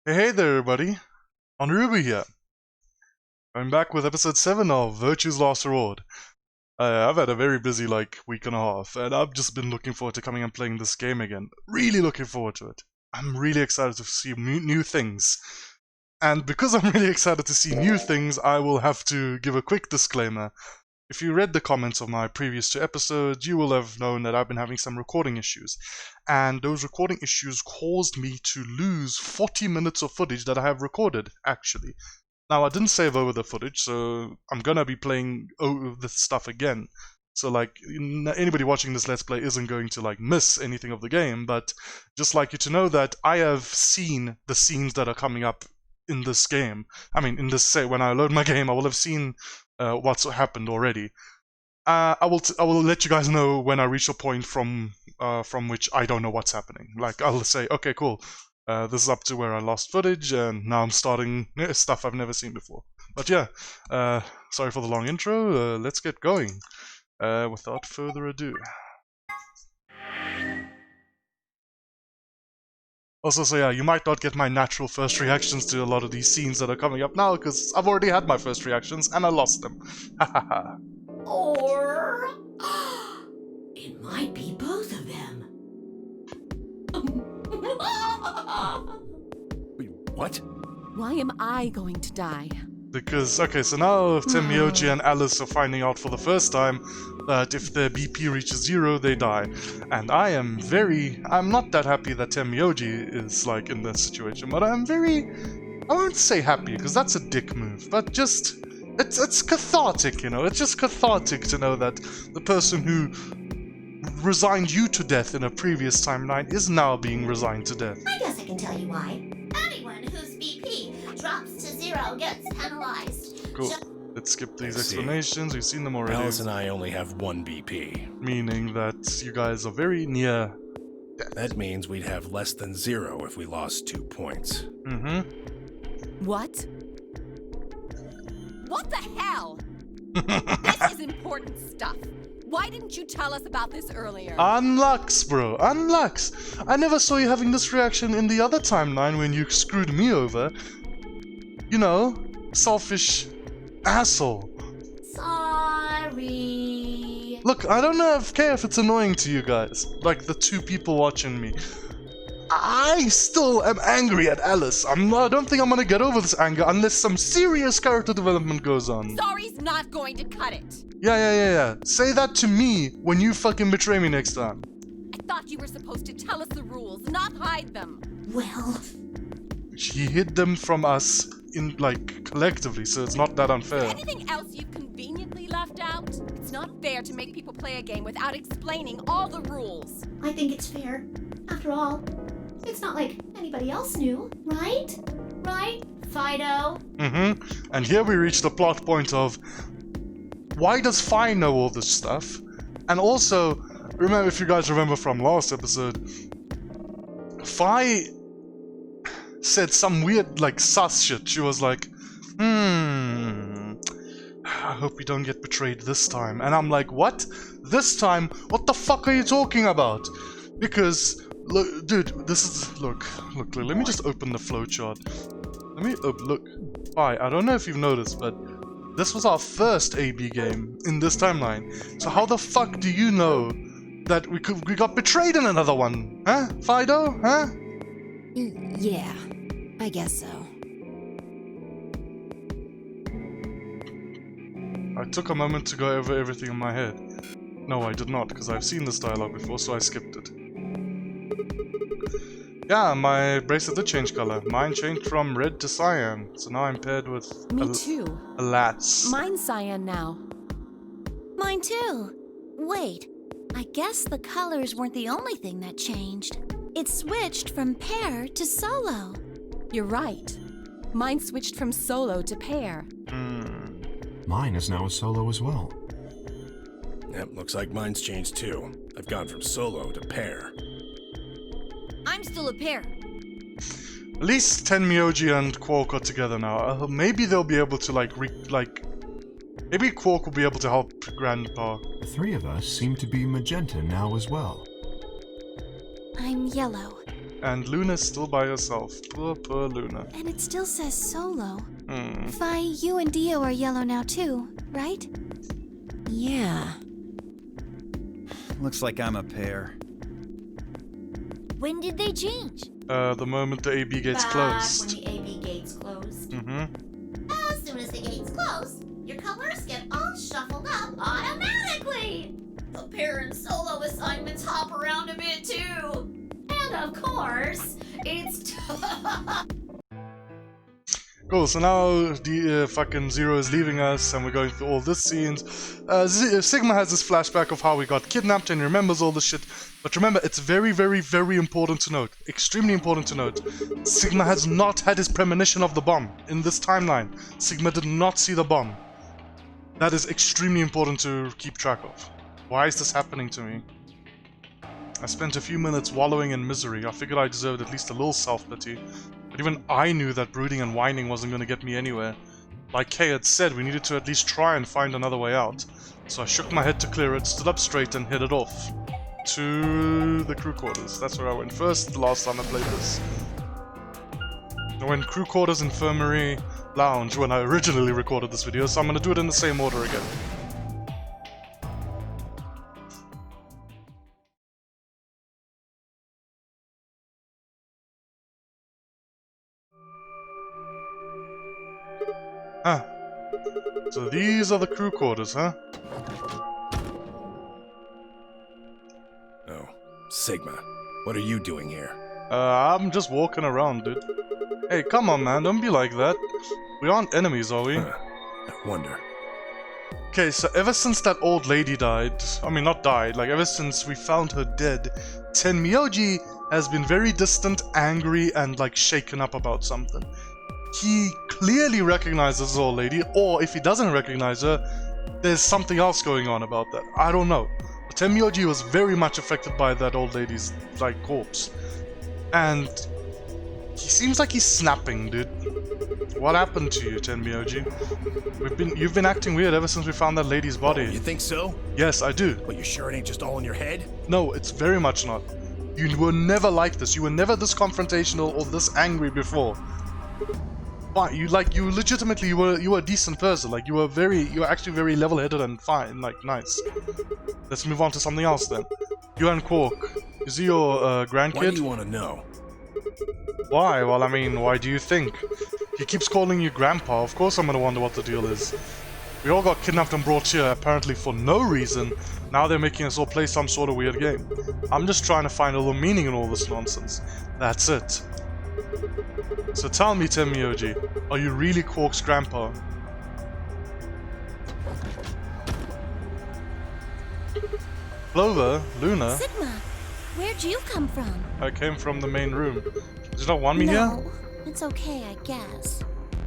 Hey there, everybody. Onurubu here. I'm back with episode 7 of Virtue's Last Reward. I've had a very busy, week and a half, and I've just been looking forward to coming and playing this game again. Really looking forward to it. I'm really excited to see new things. And because I'm really excited to see new things, I will have to give a quick disclaimer. If you read the comments of my previous 2 episodes, you will have known that I've been having some recording issues. And those recording issues caused me to lose 40 minutes of footage that I have recorded, actually. Now, I didn't save over the footage, so I'm gonna be playing over this stuff again. So, anybody watching this Let's Play isn't going to, miss anything of the game, but just like you to know that I have seen the scenes that are coming up in this game. I mean, when I load my game, I will have seen what's happened already. I will let you guys know when I reach a point from which I don't know what's happening. I'll say, okay, cool. This is up to where I lost footage, and now I'm starting stuff I've never seen before. But yeah, sorry for the long intro. Let's get going. Without further ado. Also, so yeah, you might not get my natural first reactions to a lot of these scenes that are coming up now, because I've already had my first reactions, and I lost them. Hahaha. Or it might be both of them. Wait, what? Why am I going to die? Because, okay, so now Tenmyouji and Alice are finding out for the first time that if their BP reaches 0, they die. And I'm not that happy that Tenmyouji is, in this situation, but I won't say happy, because that's a dick move, but just, it's cathartic, you know, it's just cathartic to know that the person who resigned you to death in a previous timeline is now being resigned to death. I guess I can tell you why. Anyone whose BP drops to 0 gets penalized. Cool. Let's skip these explanations, we've seen them already. Alice and I only have 1 BP. Meaning that you guys are very near death. That means we'd have less than 0 if we lost 2 points. Mm-hmm. What? What the hell? This is important stuff. Why didn't you tell us about this earlier? Unlux, bro. Unlux. I never saw you having this reaction in the other timeline when you screwed me over. You know, selfish asshole. Sorry. Look, I don't care if it's annoying to you guys. Like the 2 people watching me. I still am angry at Alice. I don't think I'm gonna get over this anger unless some serious character development goes on. Sorry's not going to cut it. Yeah. Say that to me when you fucking betray me next time. I thought you were supposed to tell us the rules, not hide them. Well, She hid them from us collectively, so it's not that unfair. Anything else you've conveniently left out? It's not fair to make people play a game without explaining all the rules. I think it's fair. After all, it's not like anybody else knew, right? Right, Fido? Mm-hmm. And here we reach the plot point of why does Fi know all this stuff? And also, remember, if you guys remember from last episode, Fi said some weird, sus shit. She was like, I hope we don't get betrayed this time. And I'm like, what? This time? What the fuck are you talking about? Because, look, dude, look, let me just open the flowchart. Let me, look, Fi, I don't know if you've noticed, but this was our first AB game in this timeline. So how the fuck do you know that we got betrayed in another one? Huh, Fido? Huh? Yeah, I guess so. I took a moment to go over everything in my head. No, I did not, because I've seen this dialogue before, so I skipped it. Yeah, my bracelet did change color. Mine changed from red to cyan, so now I'm paired with Me too. a Lats. Mine's cyan now. Mine too. Wait, I guess the colors weren't the only thing that changed. It switched from pair to solo. You're right. Mine switched from solo to pair. Mine is now a solo as well. Yep, looks like mine's changed too. I've gone from solo to pair. I'm still a pair. At least Tenmyouji and Quark are together now. Maybe they'll be able to maybe Quark will be able to help Grandpa. The 3 of us seem to be magenta now as well. I'm yellow. And Luna's still by herself. Poor Luna. And it still says solo. Hmm. Fi, you and Dio are yellow now too, right? Yeah. Looks like I'm a pair. When did they change? The moment the AB gates Back closed. when the AB gates closed. Mm-hmm. As soon as the gates close, your colors get all shuffled up automatically. The pair and solo assignments hop around a bit too. And of course, it's Cool, so now the fucking Zero is leaving us and we're going through all this scenes. Sigma has this flashback of how we got kidnapped and he remembers all this shit. But remember, it's very, very, very important to note, extremely important to note, Sigma has not had his premonition of the bomb in this timeline. Sigma did not see the bomb. That is extremely important to keep track of. Why is this happening to me? I spent a few minutes wallowing in misery. I figured I deserved at least a little self-pity. But even I knew that brooding and whining wasn't going to get me anywhere. Like Kay had said, we needed to at least try and find another way out. So I shook my head to clear it, stood up straight and headed off. To the crew quarters. That's where I went first, the last time I played this. I went crew quarters, infirmary, lounge when I originally recorded this video, so I'm going to do it in the same order again. Ah, so these are the crew quarters, huh? Oh, Sigma. What are you doing here? I'm just walking around, dude. Hey, come on, man, don't be like that. We aren't enemies, are we? I wonder. Okay, so ever since that old lady died, I mean not died, like ever since we found her dead, Tenmyouji has been very distant, angry, and like shaken up about something. He clearly recognizes the old lady, or if he doesn't recognize her, there's something else going on about that. I don't know. But Tenmyouji was very much affected by that old lady's like corpse. And he seems like he's snapping, dude. What happened to you, Tenmyouji? You've been acting weird ever since we found that lady's body. You think so? Yes, I do. Well, you sure it ain't just all in your head? No, it's very much not. You were never like this. You were never this confrontational or this angry before. Why? You legitimately you were a decent person. Like you were actually very level-headed and fine, like nice. Let's move on to something else then. You and Quark. Is he your grandkid? Why do you want to know? Why? Well, I mean, why do you think? He keeps calling you Grandpa. Of course I'm gonna wonder what the deal is. We all got kidnapped and brought here, apparently for no reason. Now they're making us all play some sort of weird game. I'm just trying to find a little meaning in all this nonsense. That's it. So tell me, Tenmyouji, are you really Quark's grandpa? Clover? Luna? Sigma, where'd you come from? I came from the main room. Did you not want me here? No, it's okay, I guess.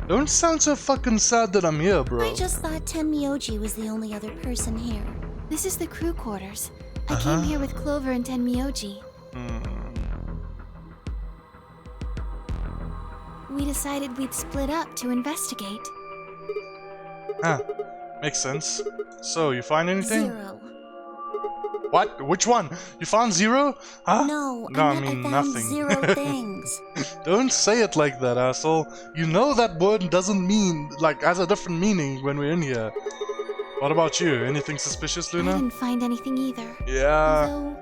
Don't sound so fucking sad that I'm here, bro. I just thought Tenmyouji was the only other person here. This is the crew quarters. I came here with Clover and Tenmyouji. We decided we'd split up to investigate. Huh. Makes sense. So, you find anything? 0. What? Which one? You found 0? Huh? No, I I mean found nothing. 0 things. Don't say it like that, asshole. You know that word doesn't mean, like, has a different meaning when we're in here. What about you? Anything suspicious, I Luna? didn't find anything either. Yeah. Although,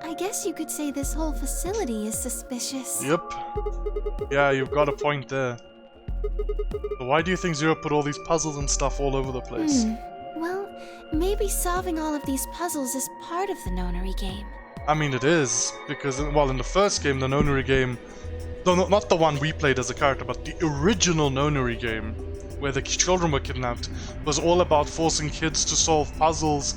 I guess you could say this whole facility is suspicious. Yep. Yeah, you've got a point there. But why do you think Zero put all these puzzles and stuff all over the place? Well, maybe solving all of these puzzles is part of the nonary game. I mean, it is, because, well, in the first game, the nonary game, no, not the one we played as a character, but the original nonary game, where the children were kidnapped, was all about forcing kids to solve puzzles.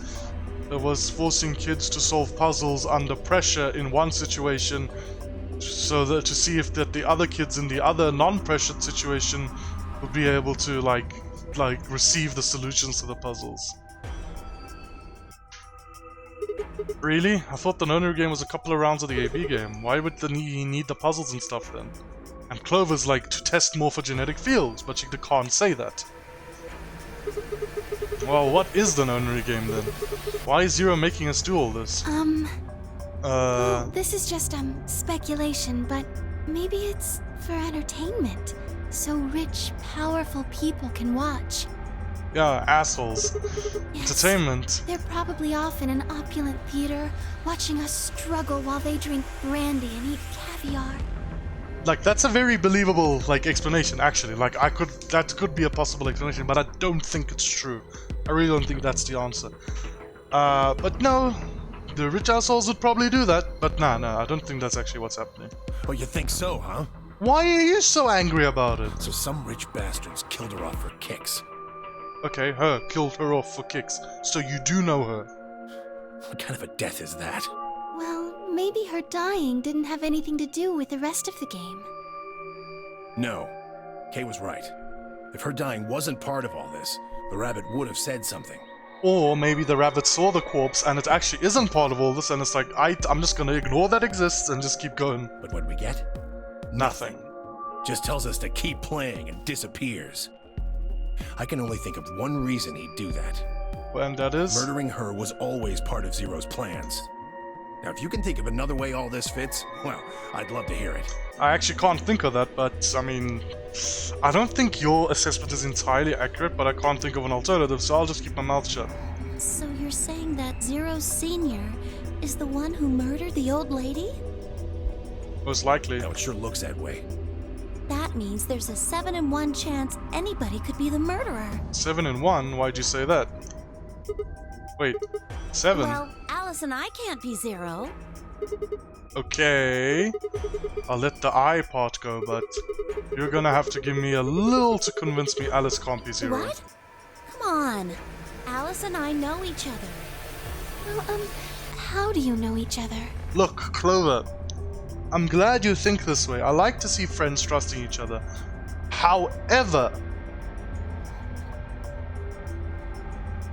It was forcing kids to solve puzzles under pressure in one situation, so that to see if that the other kids in the other non-pressured situation would be able to like receive the solutions to the puzzles. Really? I thought the nonary game was a couple of rounds of the AB game. Why would he need the puzzles and stuff then? And Clover's like to test morphogenetic fields, but she can't say that. Well, what is the nonary game then? Why is Zero making us do all this? Well, this is just speculation, but maybe it's for entertainment, so rich, powerful people can watch. Yeah, assholes. Yes. Entertainment. They're probably off in an opulent theater, watching us struggle while they drink brandy and eat caviar. Like, that's a very believable, like, explanation, actually. Like, that could be a possible explanation, but I don't think it's true. I really don't think that's the answer. But no, the rich assholes would probably do that, but no, I don't think that's actually what's happening. Oh, you think so, huh? Why are you so angry about it? So some rich bastards killed her off for kicks. Okay, her killed her off for kicks, so you do know her. What kind of a death is that? Well, maybe her dying didn't have anything to do with the rest of the game. No. Kay was right. If her dying wasn't part of all this, the rabbit would have said something. Or maybe the rabbit saw the corpse and it actually isn't part of all this and it's like, I'm just gonna ignore that exists and just keep going. But what do we get? Nothing. Just tells us to keep playing and disappears. I can only think of one reason he'd do that. And that is? Murdering her was always part of Zero's plans. Now, if you can think of another way all this fits, well, I'd love to hear it. I actually can't think of that, but I mean, I don't think your assessment is entirely accurate, but I can't think of an alternative, so I'll just keep my mouth shut. So you're saying that Zero Senior is the one who murdered the old lady? Most likely. Now, it sure looks that way. That means there's a 7 in 1 chance anybody could be the murderer. 7 in 1? Why'd you say that? Wait, 7? Well, Alice and I can't be Zero. Okay, I'll let the I part go, but you're gonna have to give me a little to convince me Alice can't be Zero. What? Come on. Alice and I know each other. Well, how do you know each other? Look, Clover, I'm glad you think this way. I like to see friends trusting each other. However,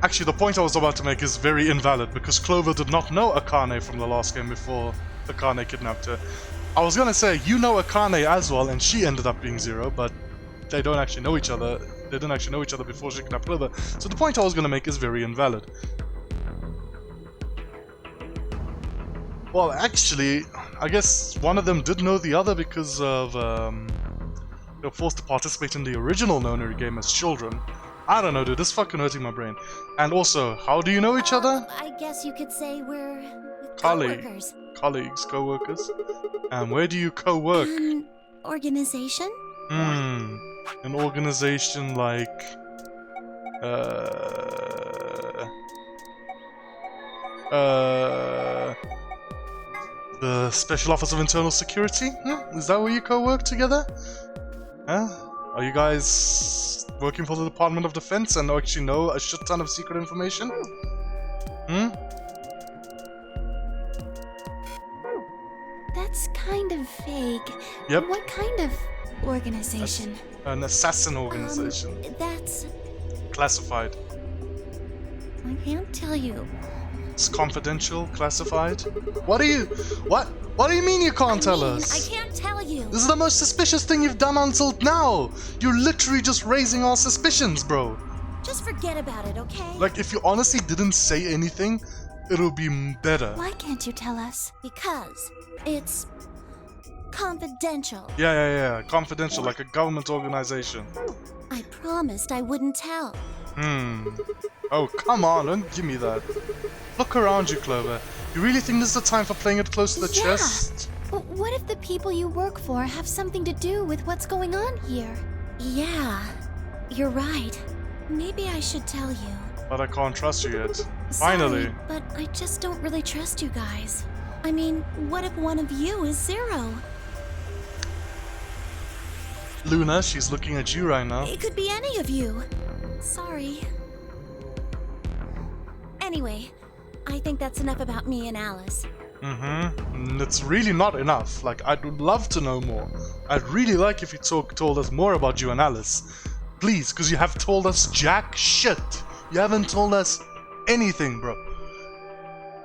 actually, the point I was about to make is very invalid because Clover did not know Akane from the last game before Akane kidnapped her. I was gonna say, you know Akane as well, and she ended up being Zero, but they don't actually know each other. They didn't actually know each other before she kidnapped Clover. So the point I was gonna make is very invalid. Well, actually, I guess one of them did know the other because of, they were forced to participate in the original Nonary game as children. I don't know, dude, this is fucking hurting my brain. And also, how do you know each other? I guess you could say we're Colleagues, co-workers. And where do you co-work? An organization? An organization like... the Special Office of Internal Security? Is that where you co-work together? Huh? Are you guys working for the Department of Defense and actually know a shit ton of secret information? That's kind of vague. Yep. What kind of organization? An assassin organization. That's... Classified. I can't tell you. It's confidential, classified. What do you mean you can't tell us? I can't tell you. This is the most suspicious thing you've done until now. You're literally just raising our suspicions, bro. Just forget about it, okay? Like, if you honestly didn't say anything, it'll be better. Why can't you tell us? Because it's confidential. Yeah. Confidential, like a government organization. I promised I wouldn't tell. Oh, come on, don't give me that. Look around you, Clover. You really think this is the time for playing it close to the chest? But what if the people you work for have something to do with what's going on here? Yeah, you're right. Maybe I should tell you. But I can't trust you yet. Sorry, Finally. but I just don't really trust you guys. I mean, what if one of you is Zero? Luna, she's looking at you right now. It could be any of you. Sorry. Anyway, I think that's enough about me and Alice. It's really not enough. Like, I'd love to know more. I'd really like if you told us more about you and Alice. Please, because you have told us jack shit. You haven't told us anything, bro.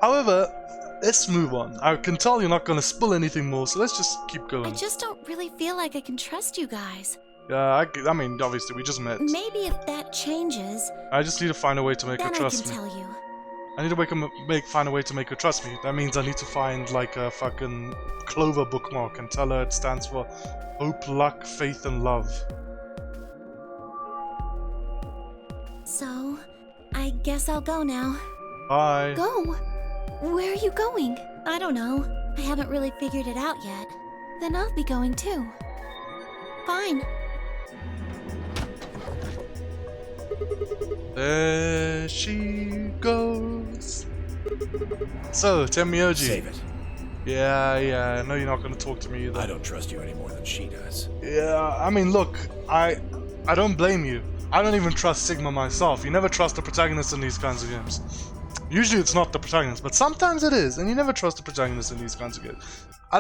However, let's move on. I can tell you're not gonna spill anything more, so let's just keep going. I just don't really feel like I can trust you guys. Yeah, I mean, obviously, we just met. Maybe if that changes, I just need to find a way to make her then I trust can me. tell you. I need to find a way to make her trust me. That means I need to find like a fucking Clover bookmark and tell her it stands for hope, luck, faith, and love. So, I guess I'll go now. Bye. Go? Where are you going? I don't know. I haven't really figured it out yet. Then I'll be going too. Fine. There she goes. So, Tenmyouji. Save it. Yeah, I know you're not going to talk to me either. I don't trust you any more than she does. Yeah, I mean, look, I don't blame you. I don't even trust Sigma myself. You never trust the protagonist in these kinds of games. Usually it's not the protagonist, but sometimes it is, and you never trust the protagonist in these kinds of games. I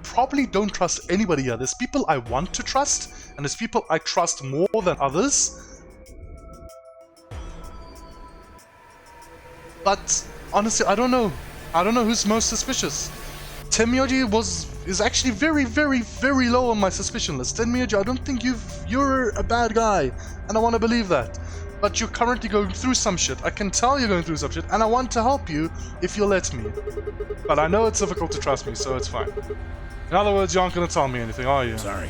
probably don't trust anybody here. There's people I want to trust, and there's people I trust more than others. But honestly, I don't know. I don't know who's most suspicious. Tenmyouji is actually very, very, very low on my suspicion list. Tenmyouji, I don't think you're a bad guy, and I want to believe that. But you're currently going through some shit. I can tell you're going through some shit, and I want to help you if you'll let me. But I know it's difficult to trust me, so it's fine. In other words, you aren't going to tell me anything, are you? Sorry.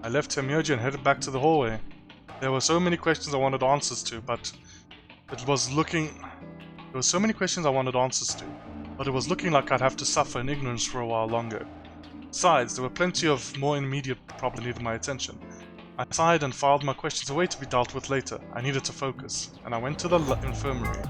I left Tenmyouji and headed back to the hallway. There were so many questions I wanted answers to, but it was looking like I'd have to suffer in ignorance for a while longer. Besides, there were plenty of more immediate problems that needed my attention. I sighed and filed my questions away to be dealt with later. I needed to focus, and I went to the infirmary.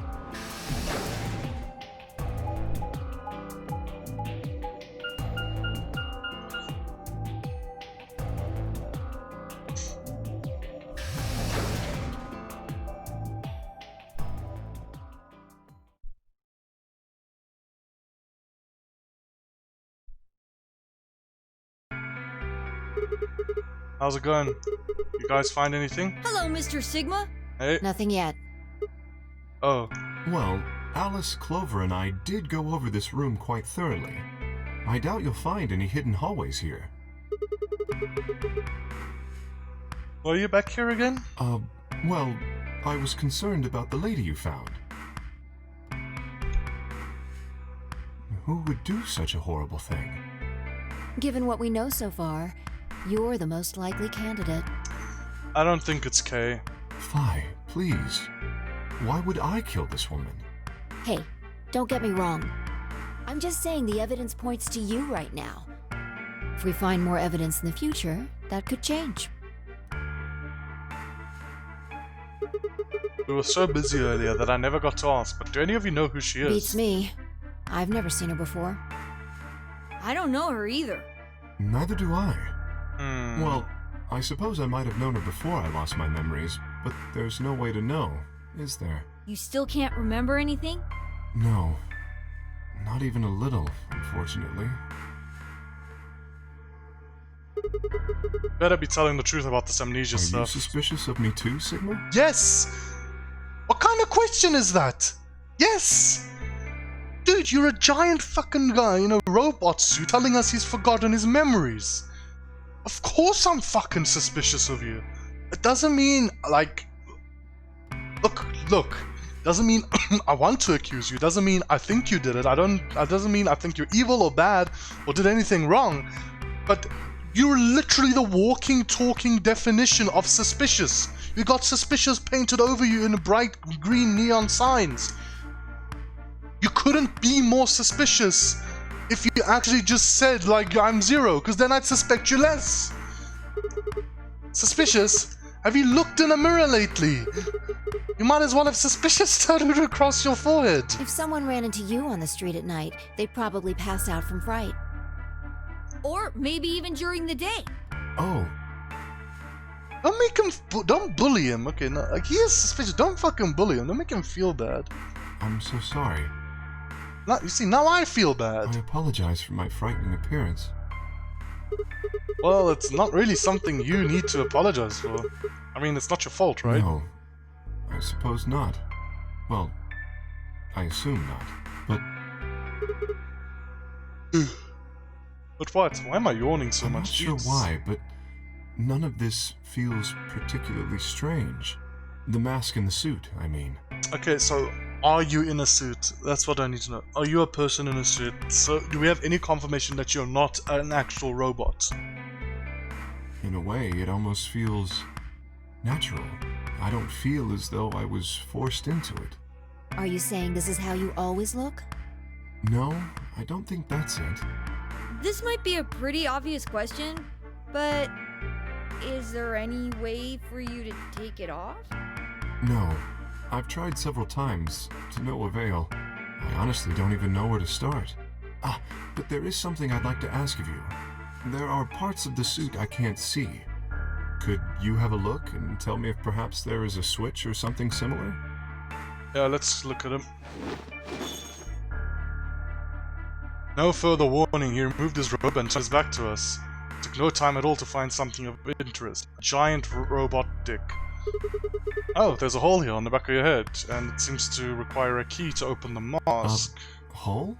How's it going? You guys find anything? Hello, Mr. Sigma. Hey? Nothing yet. Oh. Well, Alice, Clover, and I did go over this room quite thoroughly. I doubt you'll find any hidden hallways here. Why are you back here again? Well, I was concerned about the lady you found. Who would do such a horrible thing? Given what we know so far, you're the most likely candidate. I don't think it's Kay. Fi, please. Why would I kill this woman? Hey, don't get me wrong. I'm just saying the evidence points to you right now. If we find more evidence in the future, that could change. We were so busy earlier that I never got to ask, but do any of you know who she is? Beats me. I've never seen her before. I don't know her either. Neither do I. Hmm. Well, I suppose I might have known her before I lost my memories, but there's no way to know, is there? You still can't remember anything? No. Not even a little, unfortunately. Better be telling the truth about this amnesia Are you stuff. suspicious of me too, Sigma? Yes! What kind of question is that? Yes! Dude, you're a giant fucking guy in a robot suit telling us he's forgotten his memories. Of course I'm fucking suspicious of you. It doesn't mean, like... Look. Doesn't mean I want to accuse you. Doesn't mean I think you did it. That doesn't mean I think you're evil or bad or did anything wrong. But you're literally the walking, talking definition of suspicious. You got suspicious painted over you in bright green neon signs. You couldn't be more suspicious if you actually just said, like, I'm zero, because then I'd suspect you less. Suspicious? Have you looked in a mirror lately? You might as well have suspicious tattooed across your forehead. If someone ran into you on the street at night, they'd probably pass out from fright. Or maybe even during the day. Oh, Don't make him, don't bully him, okay? No, like, he is suspicious, don't fucking bully him, don't make him feel bad. I'm so sorry. Now, you see, now I feel bad. I apologize for my frightening appearance. Well, it's not really something you need to apologize for. I mean, it's not your fault, right? No, I suppose not. Well, I assume not. But But what? Why am I yawning so I'm much? not sure Jesus. why, but none of this feels particularly strange. The mask and the suit, I mean. Okay, so are you in a suit? That's what I need to know. Are you a person in a suit? So do we have any confirmation that you're not an actual robot? In a way, it almost feels natural. I don't feel as though I was forced into it. Are you saying this is how you always look? No, I don't think that's it. This might be a pretty obvious question, but is there any way for you to take it off? No, I've tried several times, to no avail. I honestly don't even know where to start. But there is something I'd like to ask of you. There are parts of the suit I can't see. Could you have a look and tell me if perhaps there is a switch or something similar? Yeah, let's look at him. No further warning, he removed his robe and turned his back to us. It took no time at all to find something of interest. A giant robot dick. Oh, there's a hole here on the back of your head, and it seems to require a key to open the mask. Hole?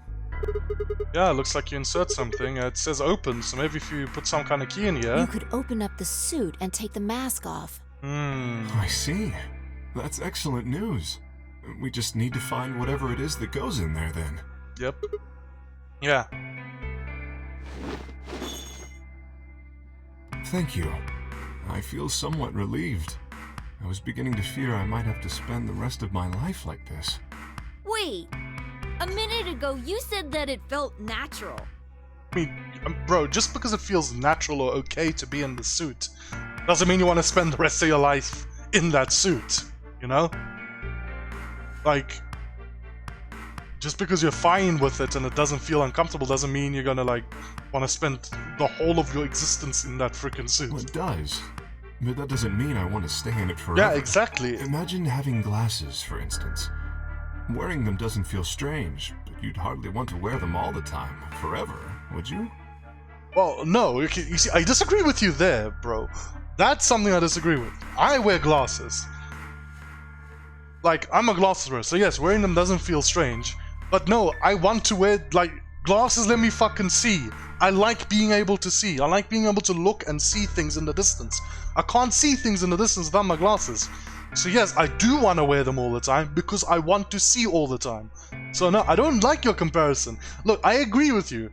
Yeah, looks like you insert something. It says open, so maybe if you put some kind of key in here... You could open up the suit and take the mask off. I see. That's excellent news. We just need to find whatever it is that goes in there then. Yep. Yeah. Thank you. I feel somewhat relieved. I was beginning to fear I might have to spend the rest of my life like this. Wait, a minute ago you said that it felt natural. I mean, bro, just because it feels natural or okay to be in the suit, doesn't mean you want to spend the rest of your life in that suit, you know? Like, just because you're fine with it and it doesn't feel uncomfortable doesn't mean you're gonna, like, want to spend the whole of your existence in that freaking suit. Well, it does. But that doesn't mean I want to stay in it forever. Yeah, exactly. Imagine having glasses, for instance. Wearing them doesn't feel strange, but you'd hardly want to wear them all the time, forever, would you? Well, no, you see, I disagree with you there, bro. That's something I disagree with. I wear glasses. Like, I'm a glasses wearer, so yes, wearing them doesn't feel strange. But no, I want to wear, like, glasses let me fucking see. I like being able to see. I like being able to look and see things in the distance. I can't see things in the distance without my glasses. So yes, I do want to wear them all the time because I want to see all the time. So no, I don't like your comparison. Look, I agree with you.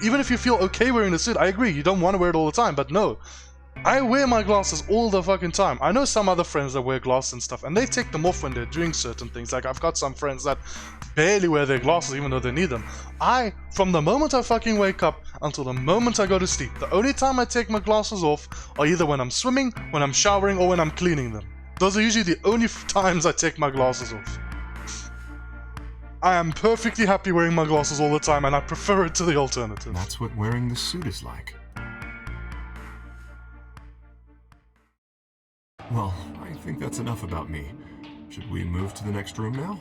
Even if you feel okay wearing the suit, I agree, you don't want to wear it all the time, but no. I wear my glasses all the fucking time. I know some other friends that wear glasses and stuff, and they take them off when they're doing certain things. Like, I've got some friends that barely wear their glasses even though they need them. From the moment I fucking wake up until the moment I go to sleep, the only time I take my glasses off are either when I'm swimming, when I'm showering, or when I'm cleaning them. Those are usually the only times I take my glasses off. I am perfectly happy wearing my glasses all the time, and I prefer it to the alternative. That's what wearing the suit is like. Well, I think that's enough about me. Should we move to the next room now?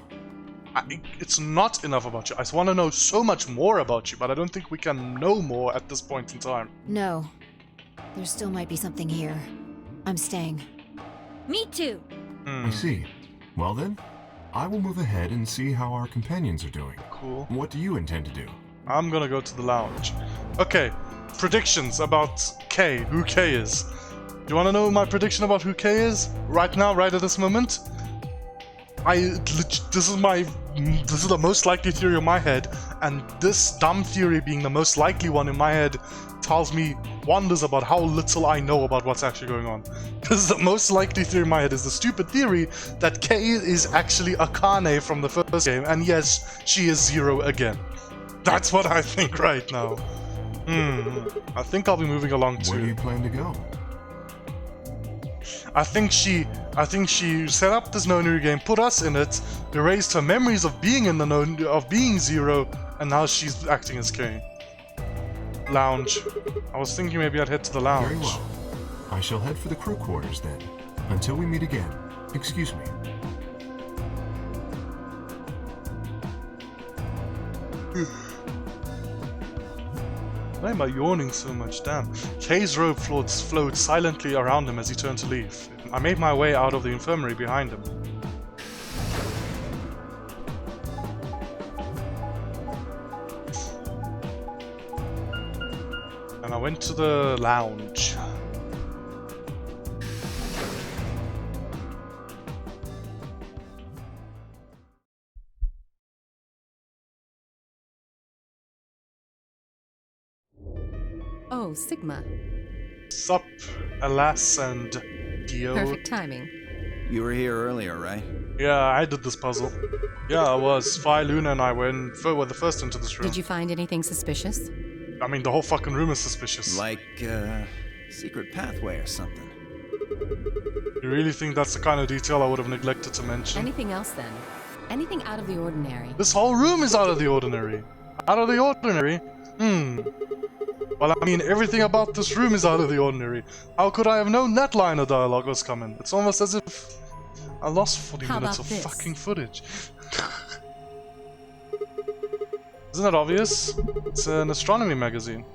It's not enough about you. I want to know so much more about you, but I don't think we can know more at this point in time. No. There still might be something here. I'm staying. Me too. I see. Well then, I will move ahead and see how our companions are doing. Cool. What do you intend to do? I'm gonna go to the lounge. Okay, predictions about K, who K is. Do you want to know my prediction about who K is? Right now, right at this moment? This is the most likely theory in my head, and this dumb theory being the most likely one in my head tells me wonders about how little I know about what's actually going on. Because the most likely theory in my head is the stupid theory that K is actually Akane from the first game, and yes, she is Zero again. That's what I think right now. I think I'll be moving along too. Where do you plan to go? I think she set up this Onurubu game, put us in it, erased her memories of being in the of being Zero, and now she's acting as K. Lounge. I was thinking maybe I'd head to the lounge. Very well. I shall head for the crew quarters then. Until we meet again. Excuse me. Why am I yawning so much? Damn. Kay's robe flowed silently around him as he turned to leave. I made my way out of the infirmary behind him. And I went to the lounge. Oh, Sigma. Sup, Alas and Dio. Perfect timing. You were here earlier, right? Yeah, I did this puzzle. Yeah, I was. Phi, Luna, and I were the first into this room. Did you find anything suspicious? I mean, the whole fucking room is suspicious. Like, secret pathway or something. You really think that's the kind of detail I would have neglected to mention? Anything else then? Anything out of the ordinary? This whole room is out of the ordinary. Out of the ordinary? Well, I mean, everything about this room is out of the ordinary. How could I have known that line of dialogue was coming? It's almost as if I lost 40 minutes of fucking footage. Isn't that obvious? It's an astronomy magazine.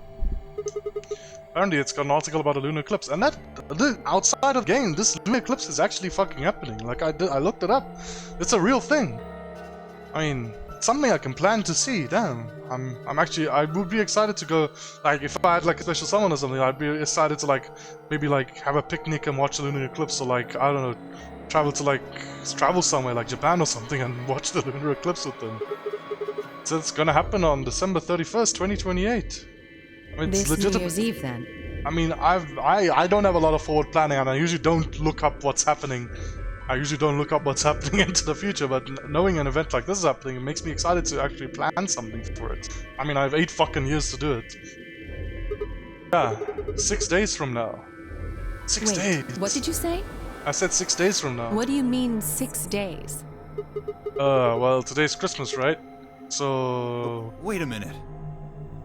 Apparently it's got an article about a lunar eclipse, and that, outside of the game, this lunar eclipse is actually fucking happening. Like, I looked it up. It's a real thing. I mean, it's something I can plan to see. Damn. I would be excited to go, like, if I had like a special summon or something, I'd be excited to like, maybe like have a picnic and watch the lunar eclipse, or like, I don't know, travel somewhere like Japan or something and watch the lunar eclipse with them. So it's gonna happen on December 31st, 2028. I mean, this it's New Year's Eve then? I mean, I don't have a lot of forward planning, and I usually don't look up what's happening. I usually don't look up what's happening into the future, but knowing an event like this is happening, it makes me excited to actually plan something for it. I mean, I have 8 fucking years to do it. Yeah, 6 days from now. 6 days. What did you say? I said 6 days from now. What do you mean 6 days? Well, today's Christmas, right? So... Wait a minute.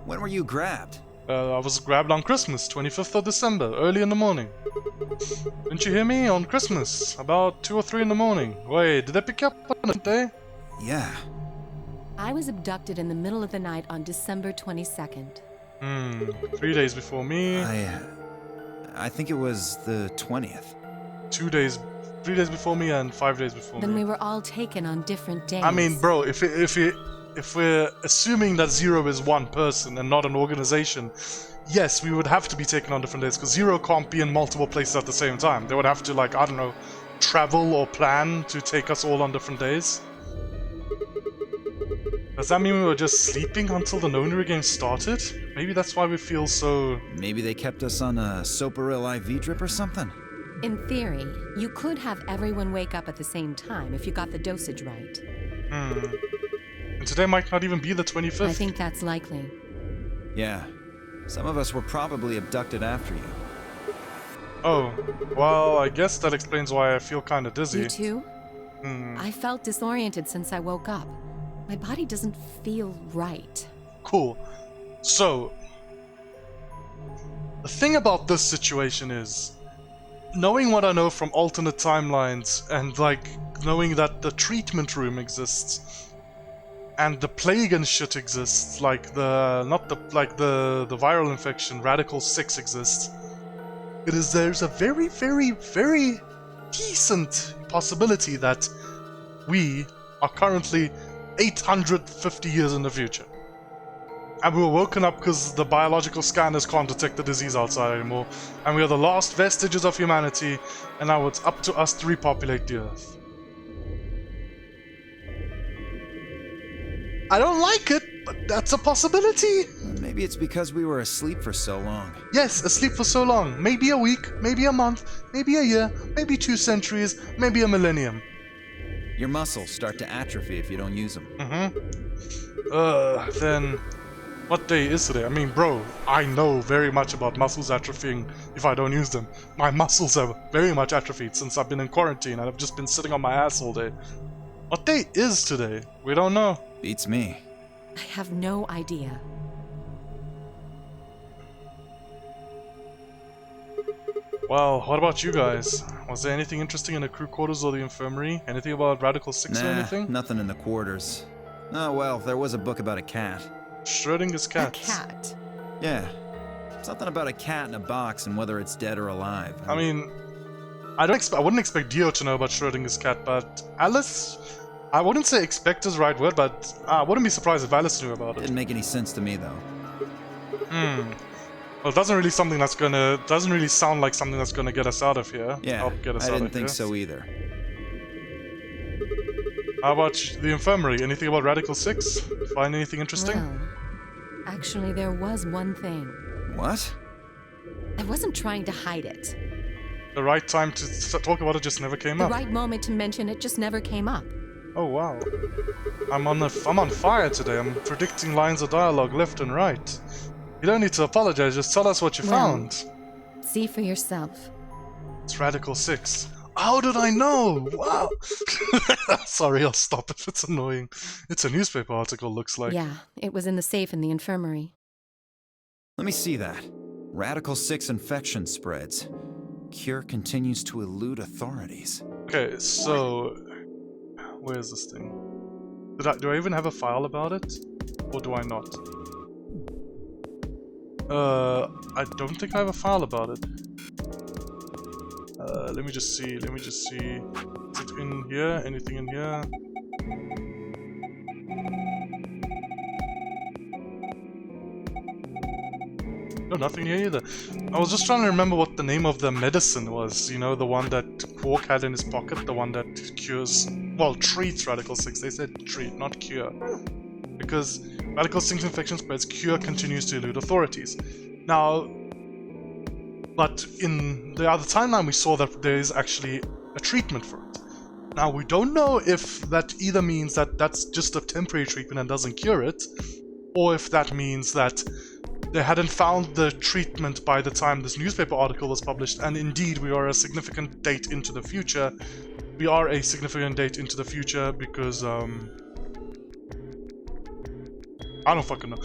When were you grabbed? I was grabbed on Christmas, 25th of December, early in the morning. Didn't you hear me? On Christmas, about 2 or 3 in the morning. Wait, did they pick you up on a day? Yeah. I was abducted in the middle of the night on December 22nd. 3 days before me. I think it was the 20th. 3 days before me and 5 days before me. Then we were all taken on different days. I mean, bro, if we're assuming that Zero is one person and not an organization, yes, we would have to be taken on different days, because Zero can't be in multiple places at the same time. They would have to, like, I don't know, travel or plan to take us all on different days. Does that mean we were just sleeping until the Onurubu game started? Maybe that's why we feel so... Maybe they kept us on a Soparil IV drip or something? In theory, you could have everyone wake up at the same time if you got the dosage right. And today might not even be the 25th. I think that's likely. Yeah. Some of us were probably abducted after you. Oh, well, I guess that explains why I feel kind of dizzy. You too? I felt disoriented since I woke up. My body doesn't feel right. Cool. So, the thing about this situation is, knowing what I know from alternate timelines, and like knowing that the treatment room exists, and the plague and shit exists, like the viral infection, Radical 6 exists. There's a very, very, very decent possibility that we are currently 850 years in the future. And we were woken up because the biological scanners can't detect the disease outside anymore, and we are the last vestiges of humanity, and now it's up to us to repopulate the Earth. I don't like it, but that's a possibility. Maybe it's because we were asleep for so long. Yes, asleep for so long. Maybe a week, maybe a month, maybe a year, maybe 2 centuries, maybe a millennium. Your muscles start to atrophy if you don't use them. Then what day is today? I mean, bro, I know very much about muscles atrophying if I don't use them. My muscles have very much atrophied since I've been in quarantine, and I've just been sitting on my ass all day. What day is today? We don't know. Beats me. I have no idea. Well, what about you guys? Was there anything interesting in the crew quarters or the infirmary? Anything about Radical 6 or anything? Nothing in the quarters. Oh well, there was a book about a cat. Schrodinger's cat. A cat? Yeah. Something about a cat in a box and whether it's dead or alive. I mean, I wouldn't expect Dio to know about Schrodinger's cat, but Alice... I wouldn't say expect is the right word, but I wouldn't be surprised if Alice knew about it. Didn't make any sense to me, though. Well, it doesn't really sound like something that's gonna get us out of here. Yeah, Help get us I out didn't of think here. so either. How about the infirmary? Anything about Radical 6? Find anything interesting? Well, actually, there was one thing. What? I wasn't trying to hide it. The right time to talk about it just never came The up. right moment to mention it just never came up. Oh wow. I'm on fire today. I'm predicting lines of dialogue left and right. You don't need to apologize, just tell us what you found. See for yourself. It's Radical 6. How did I know? Wow. Sorry, I'll stop if it's annoying. It's a newspaper article, looks like. Yeah, it was in the safe in the infirmary. Let me see that. Radical 6 infection spreads. Cure continues to elude authorities. Okay, so where's this thing? Do I even have a file about it? Or do I not? I don't think I have a file about it. Let me just see. Is it in here? Anything in here? No, nothing here either. I was just trying to remember what the name of the medicine was. You know, the one that Quark had in his pocket, the one that cures, well, treats Radical 6. They said treat, not cure. Because Radical 6 infection spreads, cure continues to elude authorities. Now, but in the other timeline we saw that there is actually a treatment for it. Now, we don't know if that either means that that's just a temporary treatment and doesn't cure it, or if that means that they hadn't found the treatment by the time this newspaper article was published, and indeed we are a significant date into the future. We are a significant date into the future because, I don't fucking know.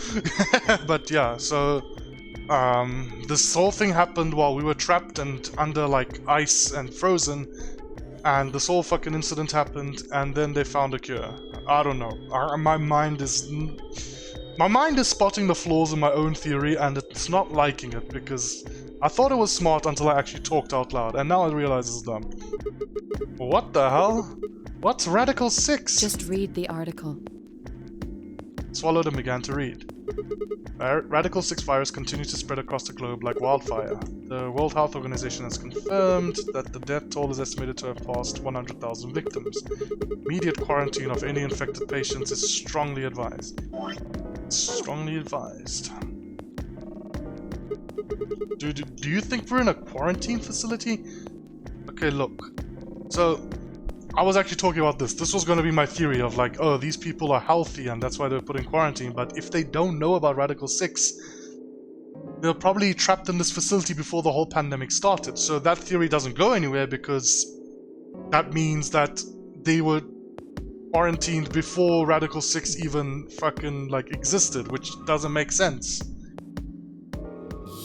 But yeah, so, this whole thing happened while we were trapped and under, like, ice and frozen, and this whole fucking incident happened, and then they found a cure. I don't know. My mind is spotting the flaws in my own theory, and it's not liking it, because I thought it was smart until I actually talked out loud, and now I realize it's dumb. What the hell? What's Radical 6? Just read the article. Swallowed and began to read. Radical 6 virus continues to spread across the globe like wildfire. The World Health Organization has confirmed that the death toll is estimated to have passed 100,000 victims. Immediate quarantine of any infected patients is strongly advised. Strongly advised. Do you think we're in a quarantine facility? Okay, look. So, I was actually talking about this. This was going to be my theory of like, oh, these people are healthy and that's why they're put in quarantine. But if they don't know about Radical 6, they're probably trapped in this facility before the whole pandemic started. So that theory doesn't go anywhere because that means that they were quarantined before Radical 6 even fucking like existed, which doesn't make sense.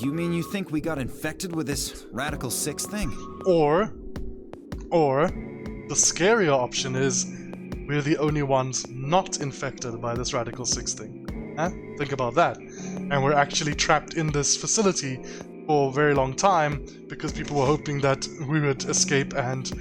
You mean you think we got infected with this Radical 6 thing? Or the scarier option is we're the only ones not infected by this Radical 6 thing. Huh? Think about that. And we're actually trapped in this facility for a very long time because people were hoping that we would escape and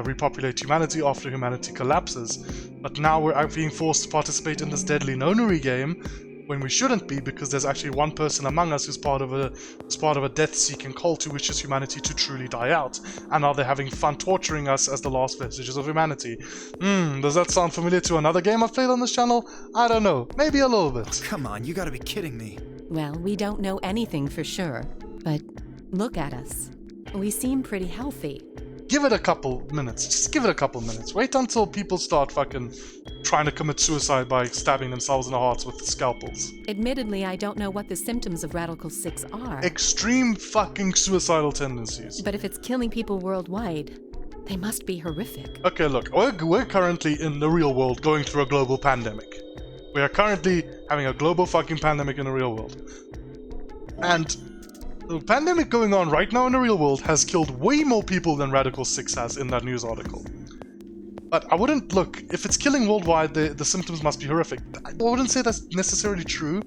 repopulate humanity after humanity collapses. But now we're being forced to participate in this deadly nonary game when we shouldn't be, because there's actually one person among us who's part of a death-seeking cult who wishes humanity to truly die out, and now they're having fun torturing us as the last vestiges of humanity. Does that sound familiar to another game I've played on this channel? I don't know, maybe a little bit. Come on, you gotta be kidding me. Well, we don't know anything for sure, but look at us. We seem pretty healthy. Give it a couple minutes, just give it a couple minutes. Wait until people start fucking trying to commit suicide by stabbing themselves in the hearts with scalpels. Admittedly, I don't know what the symptoms of Radical 6 are. Extreme fucking suicidal tendencies. But if it's killing people worldwide, they must be horrific. Okay, look, we're currently in the real world going through a global pandemic. We are currently having a global fucking pandemic in the real world. And the pandemic going on right now in the real world has killed way more people than Radical 6 has in that news article. But I wouldn't, look, if it's killing worldwide, the symptoms must be horrific. I wouldn't say that's necessarily true.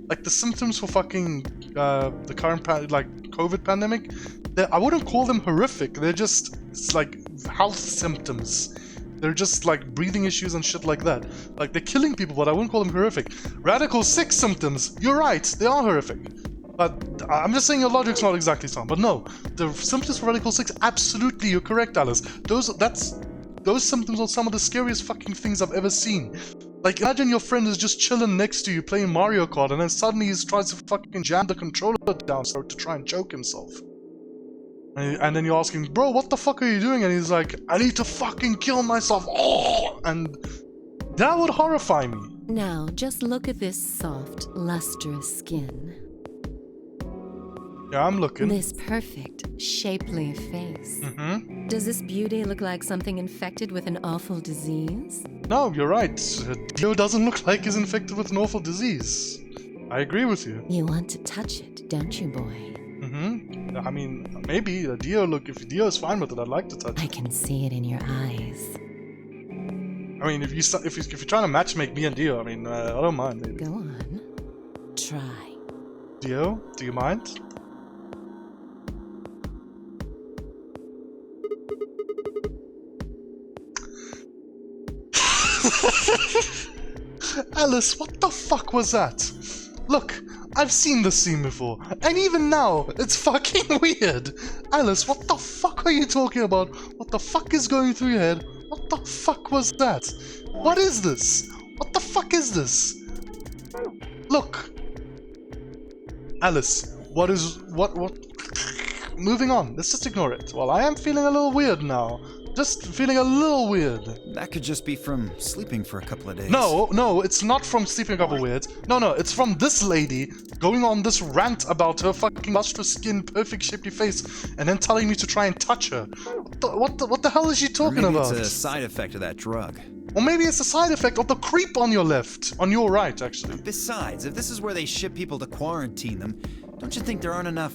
Like, the symptoms for fucking, the current, COVID pandemic, I wouldn't call them horrific. They're just, it's like, health symptoms. They're just, like, breathing issues and shit like that. Like, they're killing people, but I wouldn't call them horrific. Radical 6 symptoms, you're right, they are horrific. But I'm just saying your logic's not exactly sound. But no, the symptoms for Radical 6, absolutely, you're correct, Alice. Those symptoms are some of the scariest fucking things I've ever seen. Like, imagine your friend is just chilling next to you playing Mario Kart, and then suddenly he tries to fucking jam the controller down his throat to try and choke himself. And then you're asking, bro, what the fuck are you doing? And he's like, I need to fucking kill myself. Oh! And that would horrify me. Now, just look at this soft, lustrous skin. Yeah, I'm looking. This perfect, shapely face. Mm-hmm. Does this beauty look like something infected with an awful disease? No, you're right. Dio doesn't look like he's infected with an awful disease. I agree with you. You want to touch it, don't you, boy? Mm-hmm. I mean, maybe if Dio is fine with it, I'd like to touch it. I can see it in your eyes. I mean, if you're trying to matchmake me and Dio, I mean, I don't mind. Maybe. Go on. Try. Dio, do you mind? Alice, what the fuck was that? Look, I've seen this scene before, and even now, it's fucking weird. Alice, what the fuck are you talking about? What the fuck is going through your head? What the fuck was that? What is this? What the fuck is this? Look. Alice, what? Moving on, let's just ignore it. Well, I am feeling a little weird now. Just feeling a little weird. That could just be from sleeping for a couple of days. No, it's not from sleeping a couple of weirds. No, it's from this lady going on this rant about her fucking lustrous skin, perfect shapely face, and then telling me to try and touch her. What the hell is she talking about? It's a side effect of that drug. Or maybe it's a side effect of the creep on your left. On your right, actually. Besides, if this is where they ship people to quarantine them, don't you think there aren't enough,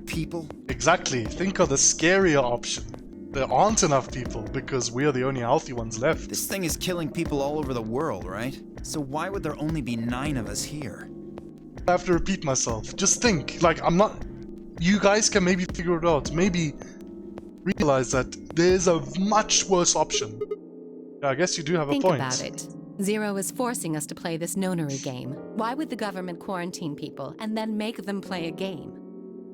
people? Exactly. Think of the scarier option. There aren't enough people because we are the only healthy ones left. This thing is killing people all over the world, right? So why would there only be 9 of us here? I have to repeat myself. Just think. Like, I'm not... You guys can maybe figure it out. Maybe realize that there's a much worse option. Yeah, I guess you do have a point. Think about it. Zero is forcing us to play this nonary game. Why would the government quarantine people and then make them play a game?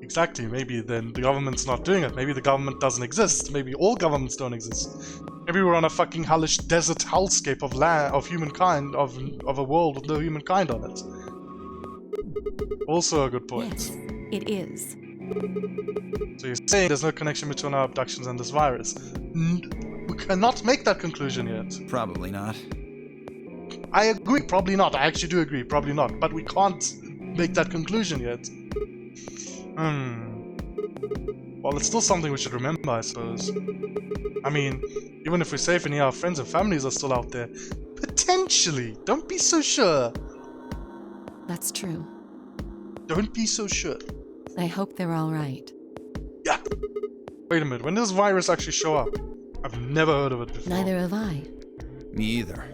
Exactly, maybe then the government's not doing it. Maybe the government doesn't exist. Maybe all governments don't exist. Maybe we're on a fucking hellish desert hellscape of land, of humankind, of a world with no humankind on it. Also a good point. Yes, it is. So you're saying there's no connection between our abductions and this virus. We cannot make that conclusion yet. Probably not. I agree, probably not. I actually do agree, probably not. But we can't make that conclusion yet. Well, it's still something we should remember, I suppose. I mean, even if we're safe and our friends and families are still out there, potentially. Don't be so sure. That's true. Don't be so sure. I hope they're all right. Yeah. Wait a minute, when does this virus actually show up? I've never heard of it before. Neither have I. Me either.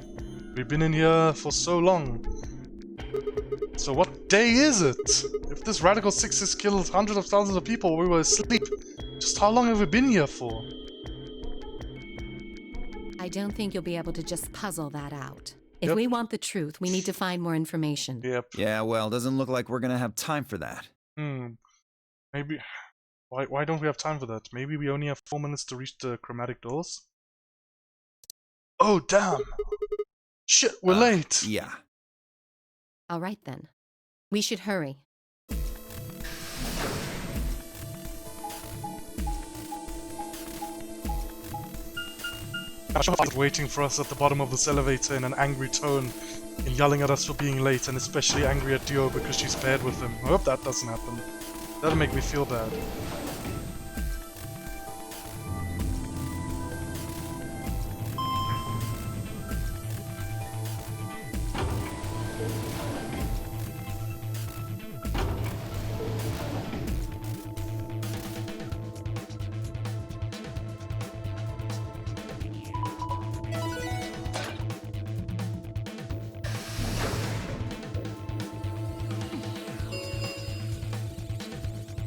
We've been in here for so long. So what day is it? If this Radical 6 has killed hundreds of thousands of people while we were asleep, just how long have we been here for? I don't think you'll be able to just puzzle that out. If we want the truth, we need to find more information. Yep. Yeah, well, doesn't look like we're gonna have time for that. Maybe... Why don't we have time for that? Maybe we only have 4 minutes to reach the Chromatic Doors? Oh, damn! Shit, we're late! Yeah. All right, then. We should hurry. Asha is waiting for us at the bottom of this elevator in an angry tone and yelling at us for being late, and especially angry at Dio because she's paired with him. I hope that doesn't happen. That'll make me feel bad.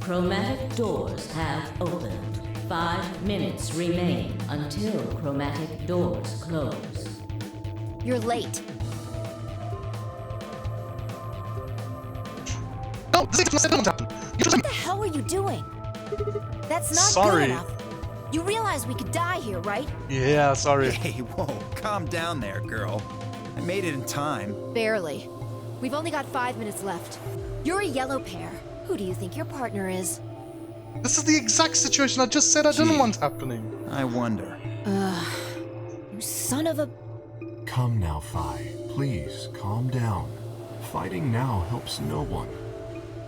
Chromatic doors have opened. 5 minutes remain until chromatic doors close. You're late. No, this is not happen. What the hell are you doing? That's not Sorry. good enough. You realize we could die here, right? Yeah, sorry. Hey, whoa, calm down there, girl. I made it in time. Barely. We've only got 5 minutes left. You're a yellow pair. Who do you think your partner is? This is the exact situation I just said I didn't want happening. I wonder. You son of a... Come now, Phi. Please, calm down. Fighting now helps no one.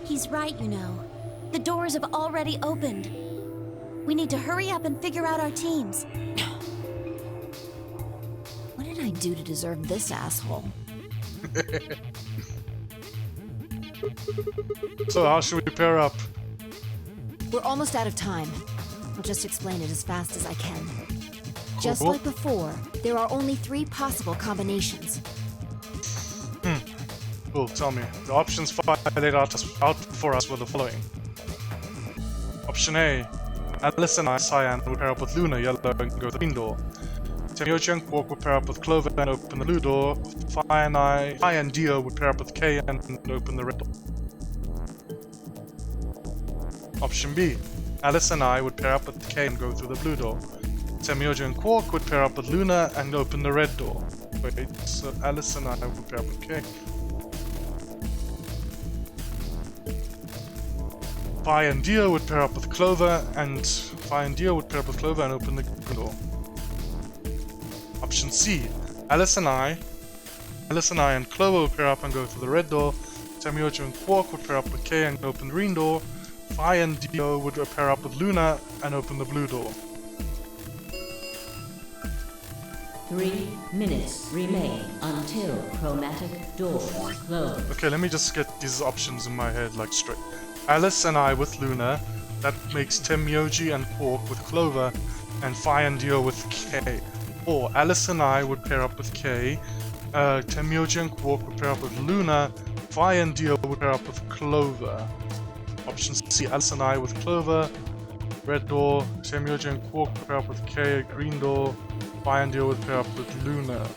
He's right, you know. The doors have already opened. We need to hurry up and figure out our teams. What did I do to deserve this asshole? So how should we pair up? We're almost out of time. I'll just explain it as fast as I can. Just Cool. like before, there are only 3 possible combinations. Cool, tell me. The options laid out for us were the following. Option A. Alice and I, Cyan, would pair up with Luna, yellow, and go to the green door. Tenmyouji and Quark would pair up with Clover and open the blue door. Phi and Dio would pair up with K and open the red door. Option B. Alice and I would pair up with K and go through the blue door. Tenmyouji and Quark would pair up with Luna and open the red door. Wait, so Alice and I would pair up with K. Phi and Dio would pair up with Clover and open the green door. Option C. Alice and I and Clover would pair up and go through the red door. Tenmyouji and Quark would pair up with K and open the green door. Phi and Dio would pair up with Luna and open the blue door. 3 minutes remain until Chromatic Doors close. Okay, let me just get these options in my head like straight. Alice and I with Luna, that makes Tenmyouji and Quark with Clover, and Phi and Dio with K. Or Alice and I would pair up with K, Tenmyouji and Quark would pair up with Luna, Phi and Dio would pair up with Clover. Option C, Alice and I with Clover, red door, Tenmyouji and Quark would pair up with K, green door, Phi and Dio would pair up with Luna.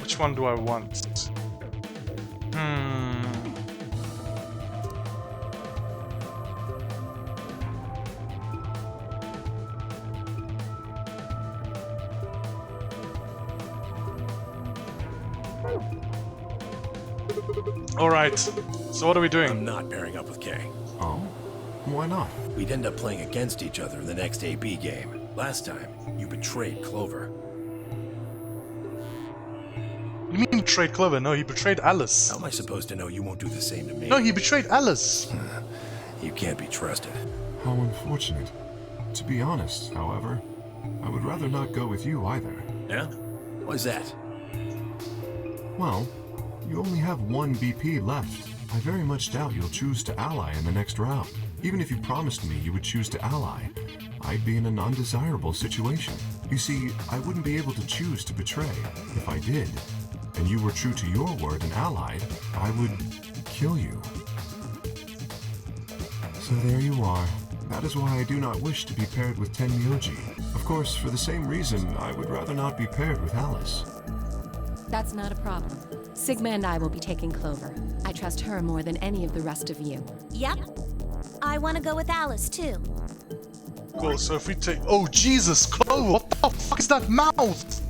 Which one do I want? Alright, so what are we doing? I'm not pairing up with Kay. Oh? Why not? We'd end up playing against each other in the next AB game. Last time, you betrayed Clover. What do you mean he betrayed Clover? No, he betrayed Alice. How am I supposed to know you won't do the same to me? No, he betrayed Alice. You can't be trusted. How unfortunate. To be honest, however, I would rather not go with you either. Yeah? Why's that? Well, you only have 1 BP left. I very much doubt you'll choose to ally in the next round. Even if you promised me you would choose to ally, I'd be in an undesirable situation. You see, I wouldn't be able to choose to betray. If I did, and you were true to your word and allied, I would kill you. So there you are. That is why I do not wish to be paired with Tenmyouji. Of course, for the same reason, I would rather not be paired with Alice. That's not a problem. Sigma and I will be taking Clover. I trust her more than any of the rest of you. Yep. I want to go with Alice, too. Cool, so if we take... Oh, Jesus, Clover, what the fuck is that mouth?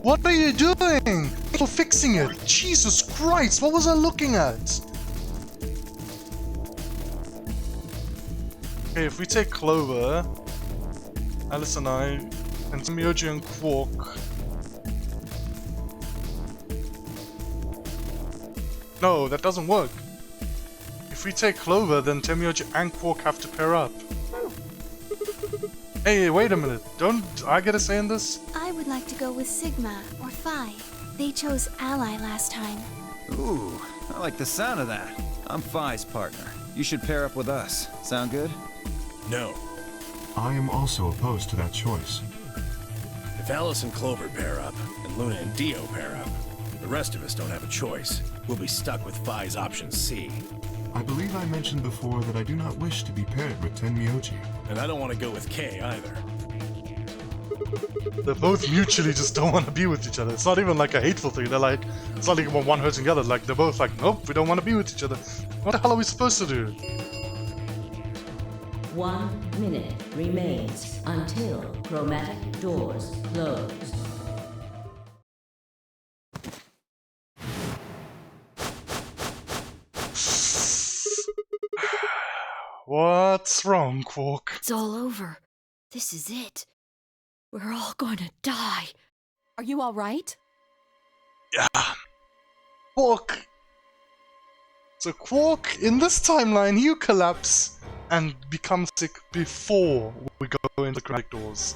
What are you doing? For fixing it. Jesus Christ, what was I looking at? Okay, if we take Clover, Alice and I, and Tenmyouji and Quark... No, that doesn't work. If we take Clover, then Tenmyouji and Quark have to pair up. Hey, wait a minute. Don't I get a say in this? I would like to go with Sigma or Phi. They chose Ally last time. Ooh, I like the sound of that. I'm Phi's partner. You should pair up with us. Sound good? No. I am also opposed to that choice. If Alice and Clover pair up, and Luna and Dio pair up, the rest of us don't have a choice. We'll be stuck with Phi's option C. I believe I mentioned before that I do not wish to be paired with Tenmyouji. And I don't want to go with Kay either. They both mutually just don't want to be with each other. It's not even like a hateful thing. They're like, it's not like one hurting the other. Like, they're both like, nope, we don't want to be with each other. What the hell are we supposed to do? 1 minute remains until chromatic doors close. What's wrong, Quark? It's all over. This is it. We're all gonna die. Are you all right? Yeah. Quark. So Quark, in this timeline, you collapse and become sick before we go into the Chromatic Doors.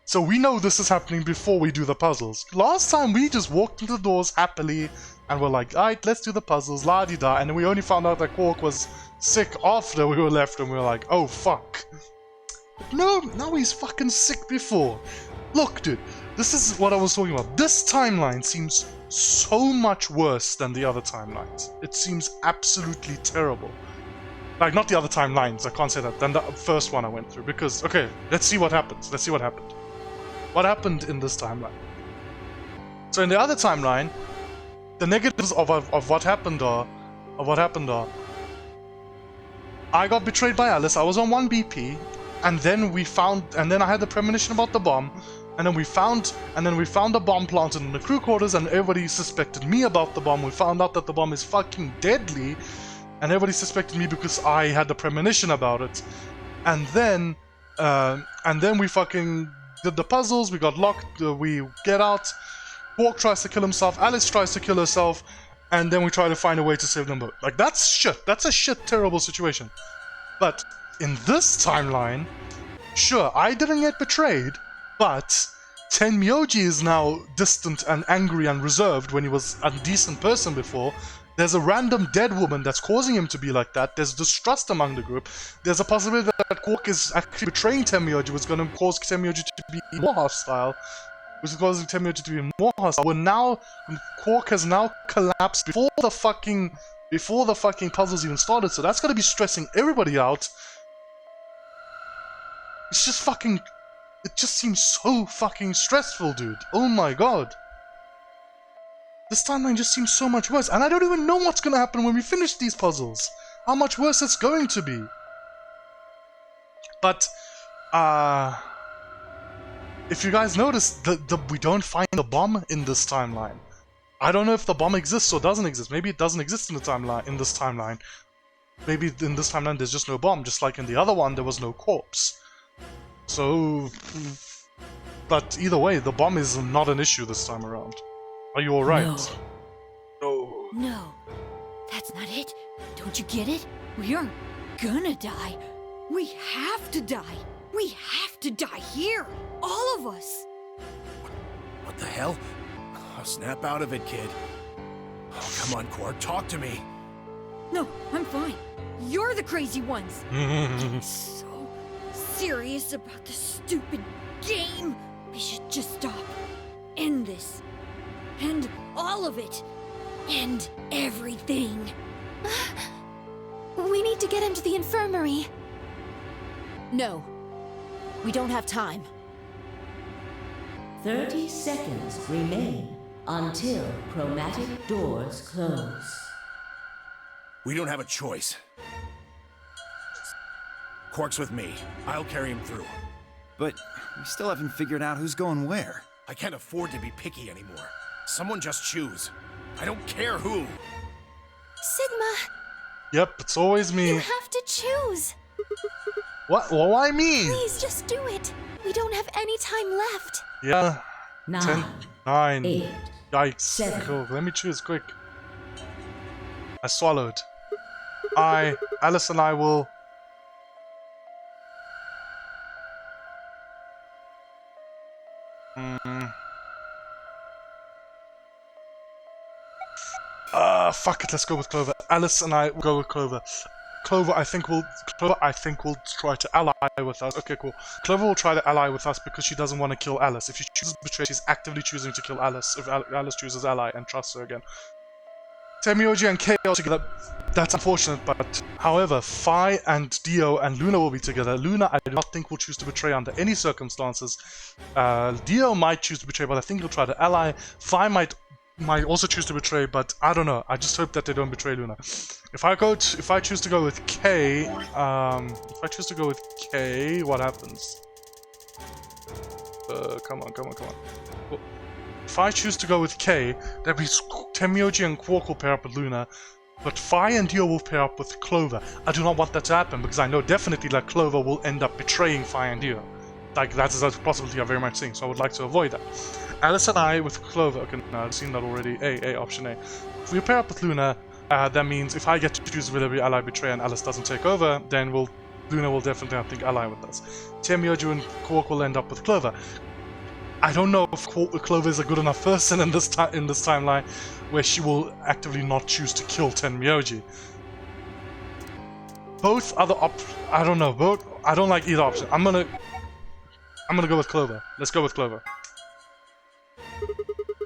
So we know this is happening before we do the puzzles. Last time we just walked into the doors happily and we're like, alright, let's do the puzzles, la-di-da, and then we only found out that Quark was sick after we were left and we were like, oh fuck. No, now he's fucking sick before. Look, dude, this is what I was talking about. This timeline seems so much worse than the other timelines. It seems absolutely terrible. Like, not the other timelines, I can't say that, than the first one I went through, because, okay, let's see what happens. Let's see what happened. What happened in this timeline? So in the other timeline, the negatives of what happened are, I got betrayed by Alice, I was on 1 BP, and then I had the premonition about the bomb, and then we found the bomb planted in the crew quarters, and everybody suspected me about the bomb. We found out that the bomb is fucking deadly, and everybody suspected me because I had the premonition about it. And then we fucking did the puzzles, we got locked, we get out, Quark tries to kill himself, Alice tries to kill herself, and then we try to find a way to save them both. Like, that's shit. That's a shit terrible situation. But in this timeline, sure, I didn't get betrayed, but Tenmyouji is now distant and angry and reserved when he was a decent person before. There's a random dead woman that's causing him to be like that. There's distrust among the group. There's a possibility that Quark is actually betraying Tenmyouji, which is going to cause Tenmyouji to be more hostile. Which is causing Tenmyouji to be more hostile. Quark has now collapsed before the fucking puzzles even started, so that's gonna be stressing everybody out. It's just fucking... It just seems so fucking stressful, dude. Oh my god. This timeline just seems so much worse, and I don't even know what's gonna happen when we finish these puzzles. How much worse it's going to be. But, if you guys notice, we don't find the bomb in this timeline. I don't know if the bomb exists or doesn't exist. Maybe it doesn't exist in this timeline. Maybe in this timeline there's just no bomb, just like in the other one there was no corpse. So... But either way, the bomb is not an issue this time around. Are you alright? No. No. That's not it. Don't you get it? We aren't gonna die. We have to die. We have to die here. All of us. What the hell? Oh, snap out of it, kid. Oh, come on, Quark, talk to me. No, I'm fine. You're the crazy ones. Getting so serious about this stupid game. We should just stop. End this. End all of it. End everything. We need to get him to the infirmary. No. We don't have time. 30 seconds remain until chromatic doors close. We don't have a choice. Quark's with me. I'll carry him through. But we still haven't figured out who's going where. I can't afford to be picky anymore. Someone just choose. I don't care who. Sigma, Yep, it's always me. you have to choose. What? Why me? Please just do it. We don't have any time left. Yeah. 9, 9. 8, Yikes. 7. Cool. Let me choose quick. I swallowed. Alice and I will... Fuck it, let's go with Clover. Alice and I will go with Clover. Clover, I think will try to ally with us. Okay, cool. Clover will try to ally with us because she doesn't want to kill Alice. If she chooses betray, she's actively choosing to kill Alice. If Alice chooses ally and trusts her again. Tenmyouji and Kei are together. That's unfortunate, but however, Phi and Dio and Luna will be together. Luna, I do not think will choose to betray under any circumstances. Dio might choose to betray, but I think he'll try to ally. Phi might also choose to betray, but I don't know. I just hope that they don't betray Luna. If I choose to go with Kei, what happens? Come on. Well, if I choose to go with Kei, that means Tenmyouji and Quark will pair up with Luna. But Phi and Dio will pair up with Clover. I do not want that to happen because I know definitely that Clover will end up betraying Phi and Dio. Like, that is a possibility I very much think, so I would like to avoid that. Alice and I with Clover. Okay, no, I've seen that already. Option A. If we pair up with Luna, that means if I get to choose whether we ally betray and Alice doesn't take over, then Luna will definitely, I think, ally with us. Tenmyouji and Quark will end up with Clover. I don't know if Clover is a good enough person in this timeline where she will actively not choose to kill Tenmyouji. Both other I don't know. I don't like either option. I'm gonna go with Clover. Let's go with Clover.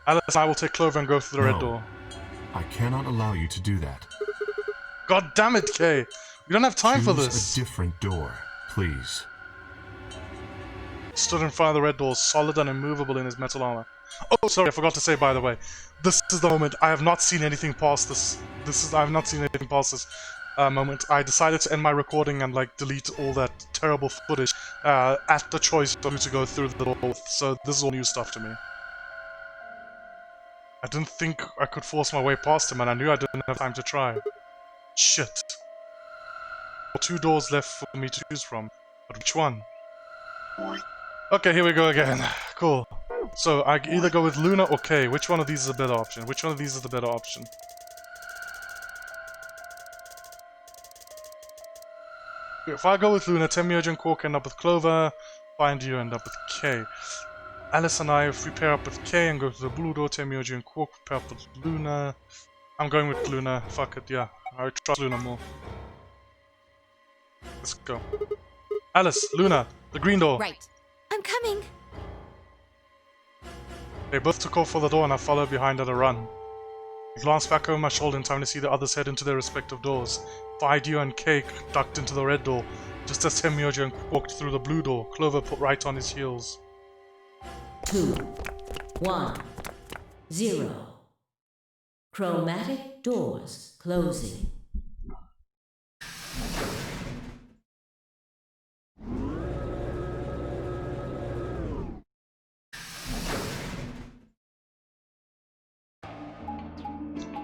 Alice and I will take Clover and go through the red door. I cannot allow you to do that. God damn it, Kay! We don't have time for this. Choose a different door, please. Stood in front of the red door, solid and immovable in his metal armor. Oh, sorry, I forgot to say, by the way. This is the moment. I have not seen anything past this. I have not seen anything past this moment. I decided to end my recording and, like, delete all that terrible footage at the choice of who to go through the door with. So this is all new stuff to me. I didn't think I could force my way past him, and I knew I didn't have time to try. Shit. 2 doors left for me to choose from. But which one? Okay, here we go again. Cool. So, I either go with Luna or Kei. Which one of these is a better option? Which one of these is the better option? If I go with Luna, Tenmyouji and Quark end up with Clover. Phi and Dio end up with Kei. Alice and I, if we pair up with Kei and go to the blue door, Tenmyouji and Quark pair up with Luna. I'm going with Luna. Fuck it, yeah. I trust Luna more. Let's go. Alice, Luna, the green door. Right. I'm coming. They both took off for the door and I followed behind at a run. I glanced back over my shoulder in time to see the others head into their respective doors. Phi, Dio and Kei ducked into the red door, just as Tenmyouji walked through the blue door. Clover put right on his heels. 2, 1, 0. Chromatic doors closing.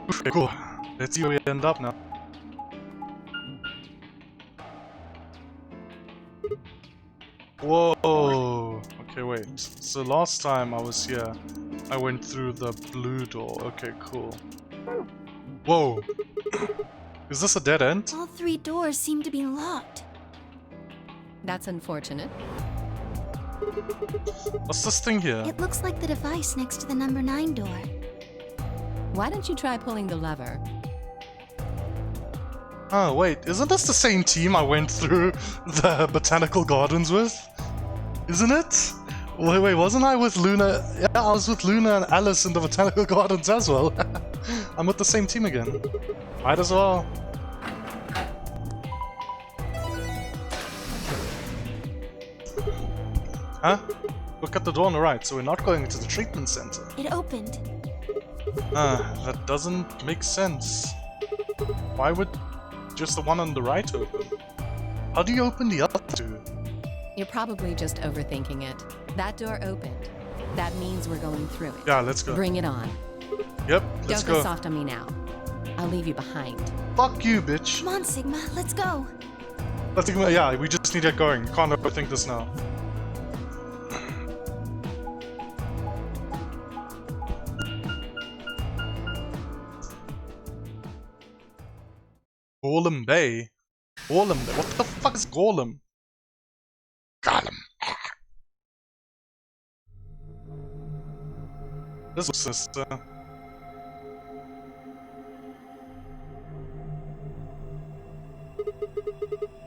Okay, cool. Let's see where we end up now. Whoa! Okay, wait. So last time I was here, I went through the blue door. Okay, cool. Whoa! Is this a dead end? All 3 doors seem to be locked. That's unfortunate. What's this thing here? It looks like the device next to the number 9 door. Why don't you try pulling the lever? Oh, wait. Isn't this the same team I went through the botanical gardens with? Isn't it? Wait, wasn't I with Luna? Yeah, I was with Luna and Alice in the botanical gardens as well. I'm with the same team again. Might as well. Huh? Look at the door on the right, so we're not going to the treatment center. It opened. That doesn't make sense. Why would just the one on the right open? How do you open the other 2? You're probably just overthinking it. That door opened. That means we're going through it. Yeah, let's go. Bring it on. Yep, let's Don't go. go soft on me now. I'll leave you behind. Fuck you, bitch. Come on, Sigma, let's go. Yeah, we just need to get going. Can't overthink this now. Golem Bay? Golem Bay? What the fuck is Golem? Golem. This was sister.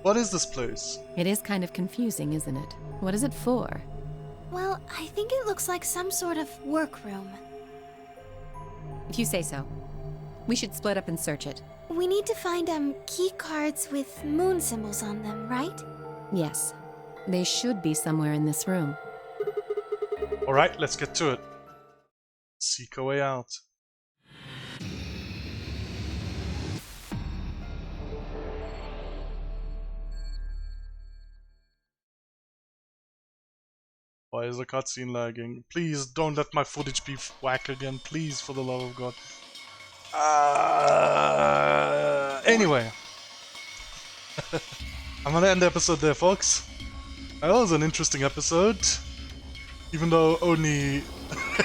What is this place? It is kind of confusing, isn't it? What is it for? Well, I think it looks like some sort of workroom. If you say so. We should split up and search it. We need to find, key cards with moon symbols on them, right? Yes. They should be somewhere in this room. Alright, let's get to it. Seek a way out. Why is the cutscene lagging? Please don't let my footage be whack again, please, for the love of God. Anyway. I'm gonna end the episode there, folks. That was an interesting episode. Even though only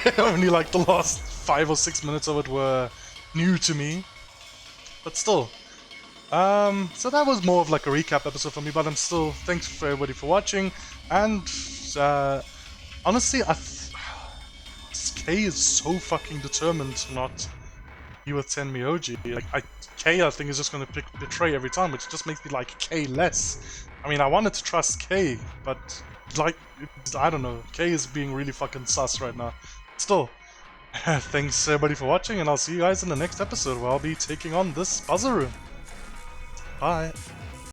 like the last 5 or 6 minutes of it were new to me. But still. So that was more of like a recap episode for me, but I'm still thanks for everybody for watching. And honestly, Kay is so fucking determined to not be with Tenmyouji. Like, Kay, I think, is just gonna betray every time, which just makes me like Kay less. I mean, I wanted to trust Kay, but like, I don't know. Kay is being really fucking sus right now. Still, thanks everybody for watching, and I'll see you guys in the next episode where I'll be taking on this buzzer room. Bye.